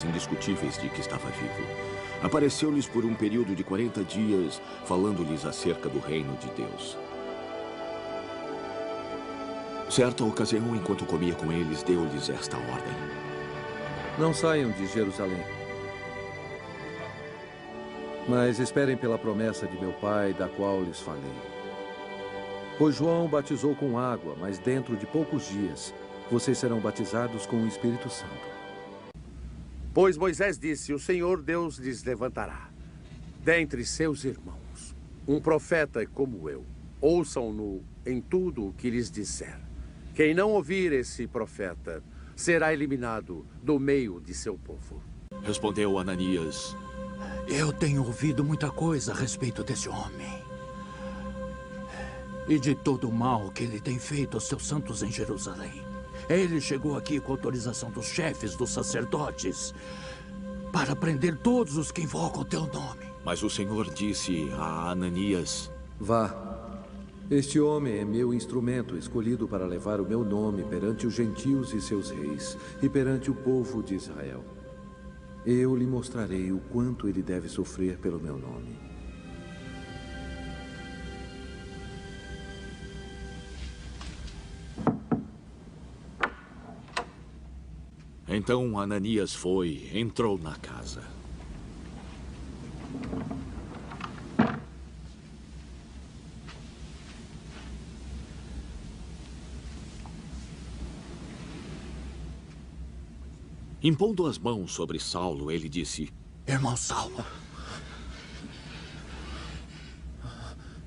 indiscutíveis de que estava vivo. Apareceu-lhes por um período de 40 dias, falando-lhes acerca do reino de Deus. Certa ocasião, enquanto comia com eles, deu-lhes esta ordem: Não saiam de Jerusalém, mas esperem pela promessa de meu Pai, da qual lhes falei. Pois João batizou com água, mas dentro de poucos dias, vocês serão batizados com o Espírito Santo. Pois Moisés disse: o Senhor Deus lhes levantará, dentre seus irmãos, um profeta como eu. Ouçam-no em tudo o que lhes disser. Quem não ouvir esse profeta será eliminado do meio de seu povo. Respondeu Ananias: Eu tenho ouvido muita coisa a respeito desse homem. E de todo o mal que ele tem feito aos seus santos em Jerusalém. Ele chegou aqui com autorização dos chefes dos sacerdotes para prender todos os que invocam o teu nome. Mas o Senhor disse a Ananias: Vá. Este homem é meu instrumento, escolhido para levar o meu nome perante os gentios e seus reis, e perante o povo de Israel. Eu lhe mostrarei o quanto ele deve sofrer pelo meu nome. Então Ananias foi, entrou na casa. Impondo as mãos sobre Saulo, ele disse: Irmão Saulo,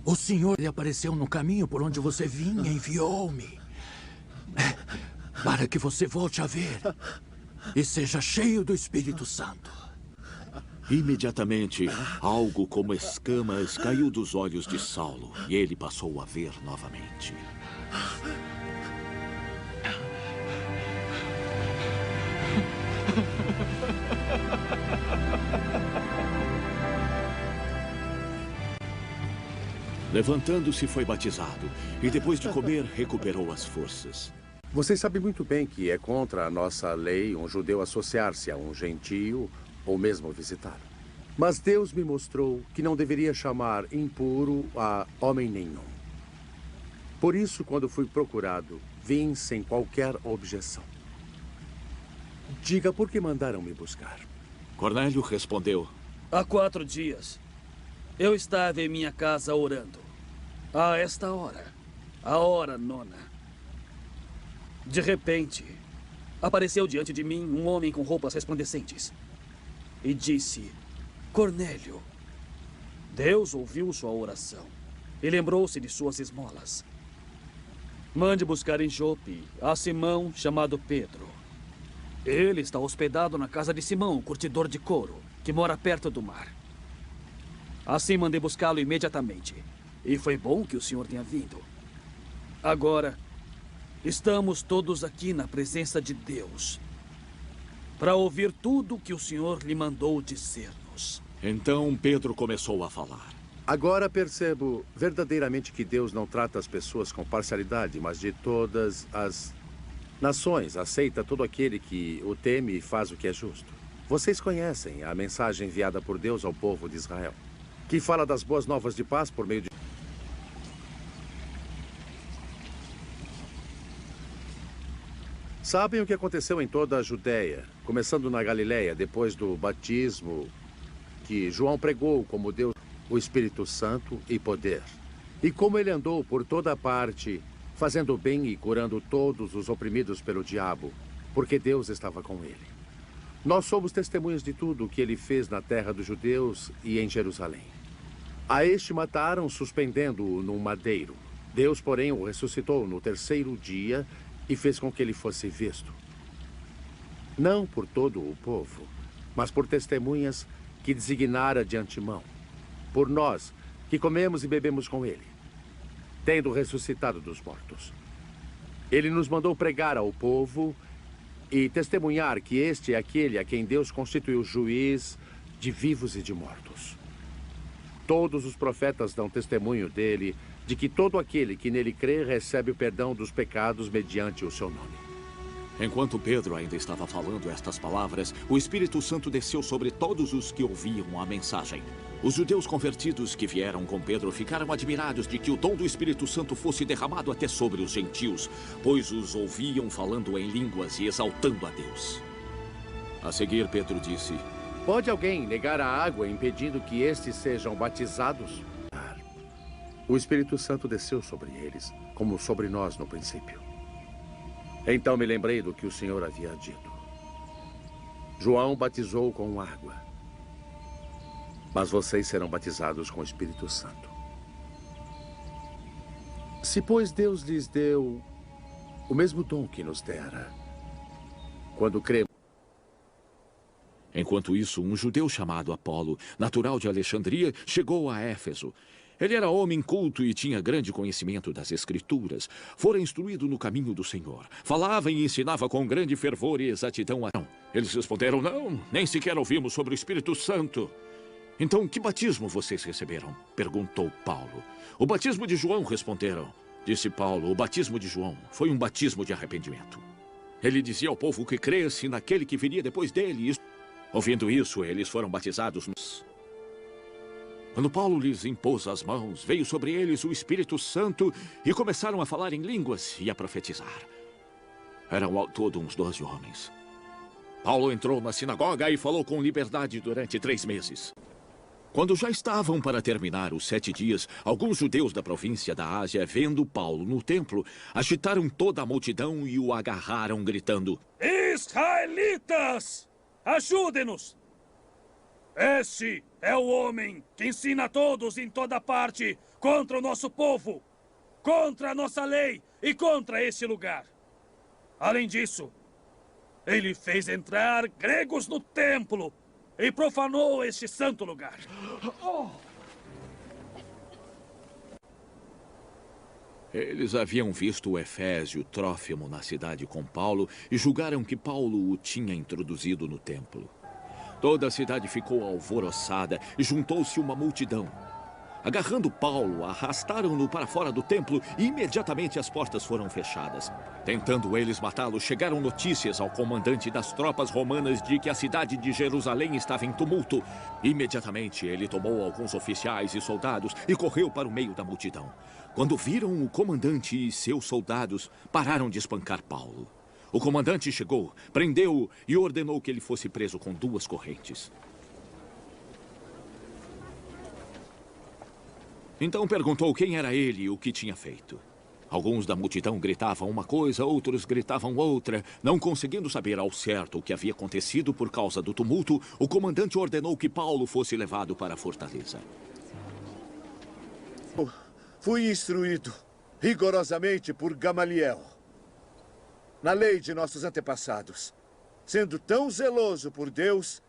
o Senhor lhe apareceu no caminho por onde você vinha e enviou-me para que você volte a ver e seja cheio do Espírito Santo. Imediatamente, algo como escamas caiu dos olhos de Saulo e ele passou a ver novamente. Levantando-se, foi batizado e depois de comer, recuperou as forças. Vocês sabem muito bem que é contra a nossa lei um judeu associar-se a um gentio ou mesmo visitá-lo. Mas Deus me mostrou que não deveria chamar impuro a homem nenhum. Por isso, quando fui procurado, vim sem qualquer objeção. Diga por que mandaram me buscar. Cornélio respondeu: Há 4 dias, eu estava em minha casa orando. A esta hora, a hora 9. De repente, apareceu diante de mim um homem com roupas resplandecentes. E disse: Cornélio. Deus ouviu sua oração e lembrou-se de suas esmolas. Mande buscar em Jope a Simão, chamado Pedro. Ele está hospedado na casa de Simão, o curtidor de couro, que mora perto do mar. Assim mandei buscá-lo imediatamente. E foi bom que o senhor tenha vindo. Agora, estamos todos aqui na presença de Deus para ouvir tudo o que o senhor lhe mandou dizer-nos. Então Pedro começou a falar. Agora percebo verdadeiramente que Deus não trata as pessoas com parcialidade, mas de todas as nações aceita todo aquele que o teme e faz o que é justo. Vocês conhecem a mensagem enviada por Deus ao povo de Israel, que fala das boas novas de paz por meio de... Sabem o que aconteceu em toda a Judéia, começando na Galileia, depois do batismo que João pregou como Deus, o Espírito Santo e poder. E como ele andou por toda parte, fazendo bem e curando todos os oprimidos pelo diabo, porque Deus estava com ele. Nós somos testemunhas de tudo o que ele fez na terra dos judeus e em Jerusalém. A este mataram, suspendendo-o num madeiro. Deus, porém, o ressuscitou no 3º dia e fez com que ele fosse visto. Não por todo o povo, mas por testemunhas que designara de antemão. Por nós, que comemos e bebemos com ele, tendo ressuscitado dos mortos. Ele nos mandou pregar ao povo e testemunhar que este é aquele a quem Deus constituiu juiz de vivos e de mortos. Todos os profetas dão testemunho dele, de que todo aquele que nele crê recebe o perdão dos pecados mediante o seu nome. Enquanto Pedro ainda estava falando estas palavras, o Espírito Santo desceu sobre todos os que ouviam a mensagem. Os judeus convertidos que vieram com Pedro ficaram admirados de que o dom do Espírito Santo fosse derramado até sobre os gentios, pois os ouviam falando em línguas e exaltando a Deus. A seguir, Pedro disse: Pode alguém negar a água impedindo que estes sejam batizados? O Espírito Santo desceu sobre eles, como sobre nós no princípio. Então me lembrei do que o Senhor havia dito. João batizou com água, mas vocês serão batizados com o Espírito Santo. Se, pois, Deus lhes deu o mesmo dom que nos dera, quando cremos. Enquanto isso, um judeu chamado Apolo, natural de Alexandria, chegou a Éfeso. Ele era homem culto e tinha grande conhecimento das Escrituras. Fora instruído no caminho do Senhor. Falava e ensinava com grande fervor e exatidão. Eles responderam: não, nem sequer ouvimos sobre o Espírito Santo. Então, que batismo vocês receberam? Perguntou Paulo. O batismo de João, responderam. Disse Paulo: o batismo de João foi um batismo de arrependimento. Ele dizia ao povo que cresce naquele que viria depois dele. Ouvindo isso, eles foram batizados nos... Quando Paulo lhes impôs as mãos, veio sobre eles o Espírito Santo e começaram a falar em línguas e a profetizar. Eram ao todo uns 12 homens. Paulo entrou na sinagoga e falou com liberdade durante 3 meses. Quando já estavam para terminar os 7 dias, alguns judeus da província da Ásia, vendo Paulo no templo, agitaram toda a multidão e o agarraram, gritando: Israelitas, ajudem-nos! Este é o homem que ensina a todos em toda parte contra o nosso povo, contra a nossa lei e contra este lugar. Além disso, ele fez entrar gregos no templo e profanou este santo lugar. Eles haviam visto o Efésio Trófimo na cidade com Paulo e julgaram que Paulo o tinha introduzido no templo. Toda a cidade ficou alvoroçada e juntou-se uma multidão. Agarrando Paulo, arrastaram-no para fora do templo e imediatamente as portas foram fechadas. Tentando eles matá-lo, chegaram notícias ao comandante das tropas romanas de que a cidade de Jerusalém estava em tumulto. Imediatamente ele tomou alguns oficiais e soldados e correu para o meio da multidão. Quando viram o comandante e seus soldados, pararam de espancar Paulo. O comandante chegou, prendeu-o e ordenou que ele fosse preso com 2 correntes. Então perguntou quem era ele e o que tinha feito. Alguns da multidão gritavam uma coisa, outros gritavam outra. Não conseguindo saber ao certo o que havia acontecido por causa do tumulto, o comandante ordenou que Paulo fosse levado para a fortaleza. Fui instruído rigorosamente por Gamaliel na lei de nossos antepassados, sendo tão zeloso por Deus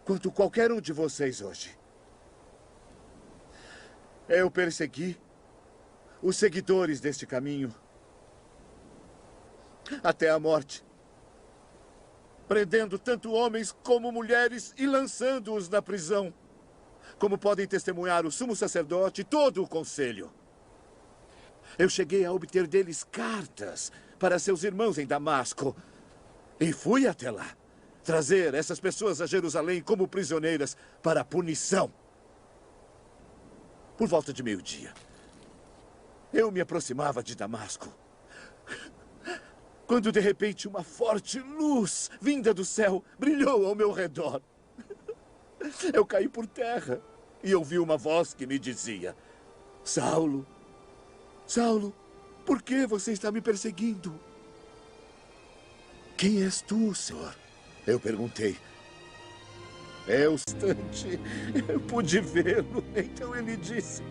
quanto qualquer um de vocês hoje. Eu persegui os seguidores deste caminho até a morte, prendendo tanto homens como mulheres e lançando-os na prisão, como podem testemunhar o sumo sacerdote e todo o conselho. Eu cheguei a obter deles cartas para seus irmãos em Damasco. E fui até lá, trazer essas pessoas a Jerusalém como prisioneiras para punição. Por volta de meio-dia, eu me aproximava de Damasco, quando de repente uma forte luz vinda do céu brilhou ao meu redor. Eu caí por terra e ouvi uma voz que me dizia: Saulo, Saulo, por que você está me perseguindo? Quem és tu, Senhor? Eu perguntei. É o instante, eu pude vê-lo. Então ele disse,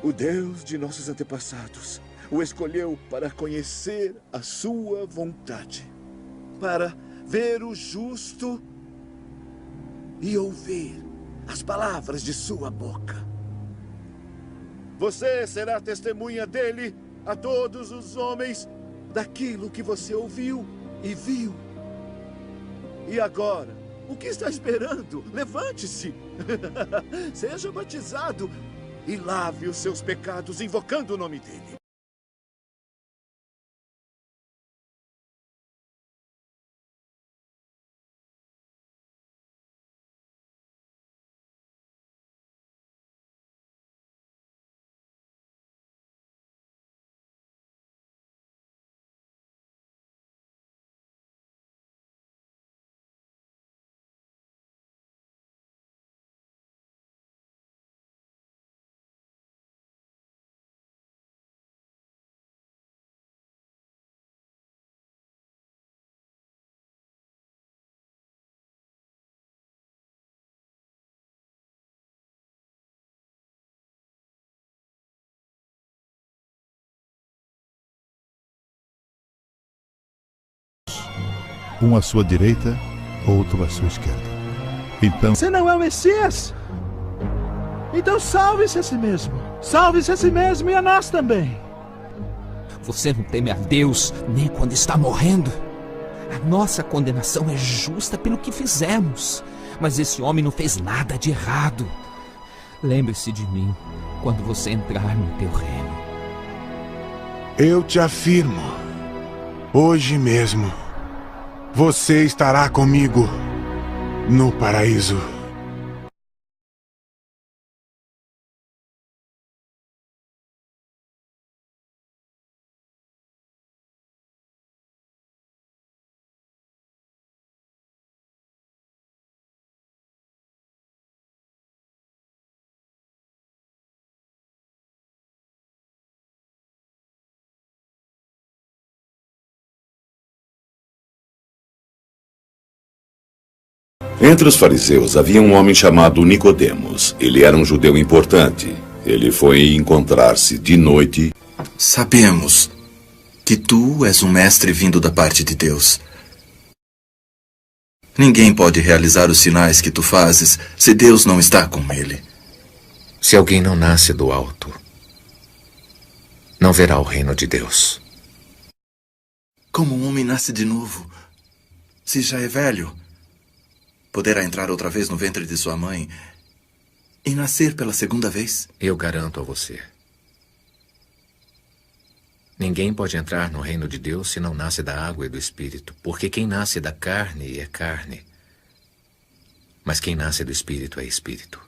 o Deus de nossos antepassados o escolheu para conhecer a sua vontade, para ver o justo e ouvir as palavras de sua boca. Você será testemunha dele a todos os homens daquilo que você ouviu e viu. E agora, o que está esperando? Levante-se, seja batizado e lave os seus pecados invocando o nome dele. um à sua direita, outro à sua esquerda. Então, você não é o Messias? Então salve-se a si mesmo. Salve-se a si mesmo e a nós também. Você não teme a Deus nem quando está morrendo? A nossa condenação é justa pelo que fizemos. Mas esse homem não fez nada de errado. Lembre-se de mim quando você entrar no teu reino. Eu te afirmo, hoje mesmo, você estará comigo no paraíso. Entre os fariseus havia um homem chamado Nicodemos. Ele era um judeu importante. Ele foi encontrar-se de noite. Sabemos que tu és um mestre vindo da parte de Deus. Ninguém pode realizar os sinais que tu fazes se Deus não está com ele. Se alguém não nasce do alto, não verá o reino de Deus. Como um homem nasce de novo, se já é velho, poderá entrar outra vez no ventre de sua mãe e nascer pela segunda vez? Eu garanto a você. Ninguém pode entrar no reino de Deus se não nasce da água e do Espírito, porque quem nasce da carne é carne, mas quem nasce do Espírito é Espírito.